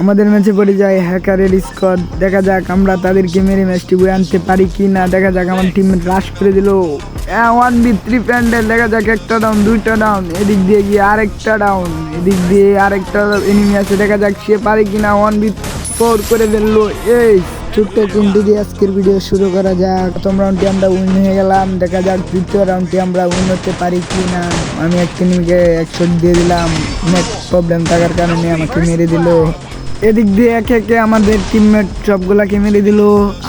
আমাদের ম্যাচে পড়ে যায় হ্যাকারের স্কোয়াড। দেখা যাক আমরা তাদেরকে মেরে ম্যাচটি বয়ে আনতে পারি কি না। দেখা যাক আমার টিম রাশ করে দিল 1v3 প্যান্ডেল। দেখা যাক একটা ডাউন, দুইটা ডাউন, এদিক দিয়ে গিয়ে আরেকটা ডাউন, এদিক দিয়ে আরেকটা এনিমি আছে। দেখা যাক সে পারে কিনা। 1v4 করে ফেললো। এই ছোট্ট চিন্টু দিয়ে আজকের ভিডিও শুরু করা যাক। প্রথম রাউন্ডটি আমরা উইন হয়ে গেলাম। দেখা যাক দ্বিতীয় রাউন্ডটি আমরা উইন হতে পারি কি না। আমি একটা এনিমিকে 100 দিয়ে দিলাম। নেট প্রবলেম থাকার কারণে আমাকে মেরে দিল। এদিক দিয়ে একে একে আমাদের টিমমেট সবগুলাকে মেরে দিল।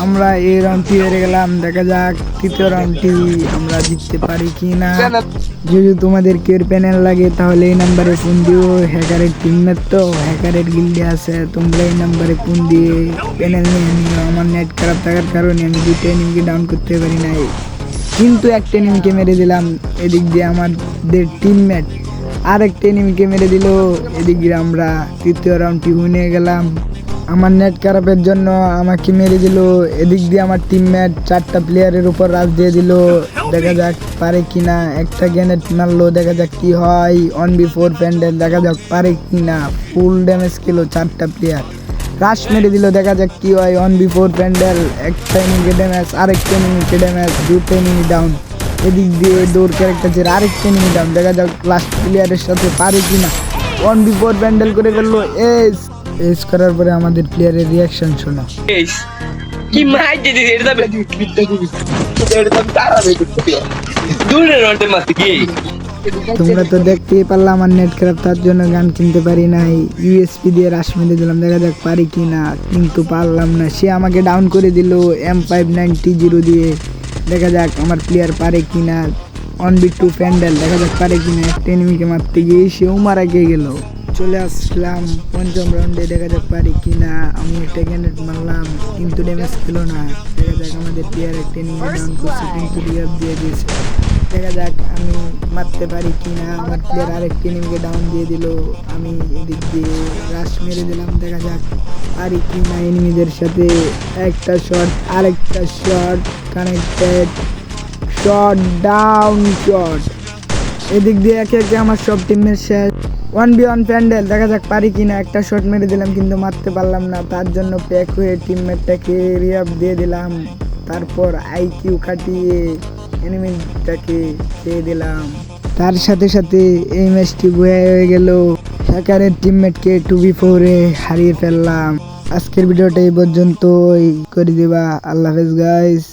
আমরা এই রাউন্ডটি হেরে গেলাম। দেখা যাক তৃতীয় রাউন্ডটি আমরা জিততে পারি কি না। যদি তোমাদের কেউ প্যানেল লাগে তাহলে এই নাম্বারে ফোন দিও। হ্যাকারের টিমমেট তো হ্যাকারের গিল্ডে আছে, তোমরা এই নাম্বারে ফোন দিয়ে প্যানেল নিয়ে নিও। আমার নেট খারাপ থাকার কারণে আমি দুটো এনিমিকে ডাউন করতে পারি নাই, কিন্তু একটা এনিমিকে মেরে দিলাম। এদিক দিয়ে আমাদের টিমমেট আরেকটা এনিমিকে মেরে দিল। এদিক দিয়ে আমরা তৃতীয় রাউন্ডটি উইনে গেলাম। আমার নেট খারাপের জন্য আমাকে মেরে দিল। এদিক দিয়ে আমার টিমমেট 4টা প্লেয়ারের উপর রাশ দিয়ে দিল। দেখা যাক পারে কিনা। একটা গ্রেনেড মারলো, দেখা যাক কি হয়। 1v4 প্যান্ডেল, দেখা যাক পারে কিনা। ফুল ড্যামেজ খেলো 4টা প্লেয়ার, রাশ মেরে দিল। দেখা যাক কি হয়। 1v4 প্যান্ডেল, একটা এনিমিকে ড্যামেজ, আরেকটা এনিমিকে ড্যামেজ, দুটো এনিমি ডাউন। এদিক দিয়ে ডোর ক্যারেক্টার আরেকটা এনিমি ডাউন। দেখা যাক লাস্ট প্লেয়ারের সাথে পারে কিনা। 1v4 প্যান্ডেল করে ফেললো। এস করার পরে আমাদের প্লেয়ারের রিয়াকশন শোনো। কি মাই দিদি এটা তোমরা তো দেখতেই পারলাম আমার নেট খারাপ, তার জন্য গান কিনতে পারি নাই। ইউএসপি দিয়ে রাশ মেরে দিলাম। দেখা যাক পারি কি না, কিন্তু পারলাম না। সে আমাকে ডাউন করে দিল M590 দিয়ে। দেখা যাক আমার প্লেয়ার পারে কি না। 1v2 প্যান্ডেল, দেখা যাক পারে কি না। একটা এনিমিকে মারতে গিয়ে সেও মারা গিয়ে গেল। চলে আসলাম পঞ্চম রাউন্ডে। দেখা যাক পারি কি না। আমি একটা গ্রেনেড মারলাম, কিন্তু ড্যামেজ খেলো না। দেখা যাক আমাদের প্লেয়ার একটা এনিমি ডাউন করছে, কিন্তু রিয়াব দিয়ে দিয়েছে। দেখা যাক আমি মারতে পারি কি না। আমার প্লেয়ার আরেকটা এনিমিকে ডাউন দিয়ে দিল। আমি এদিক দিয়ে রাশ মেরে দিলাম। দেখা যাক পারি কি না এনিমিদের সাথে। একটা শট, আরেকটা shot, connected shot, down shot. এদিক দিয়ে একে একে আমার সব টিমের শেষ। 1v1 প্যান্ডেল, দেখা যাক পারি কিনা। একটা শট মেরে দিলাম, কিন্তু মারতে পারলাম না। তার জন্য প্যাক হয়ে টিমমেটটাকে রিয়াব দিয়ে দিলাম। তারপর আইকিউ কাটিয়ে এনিমিটাকে খেয়ে দিলাম। তার সাথে সাথে এই ম্যাচটি বয়ে হয়ে গেল। হ্যাকারের টিমমেটকে 2v4 হারিয়ে ফেললাম। আজকের ভিডিওটা এই পর্যন্তই করে দিবা। আল্লাহ হাফেজ গাইস।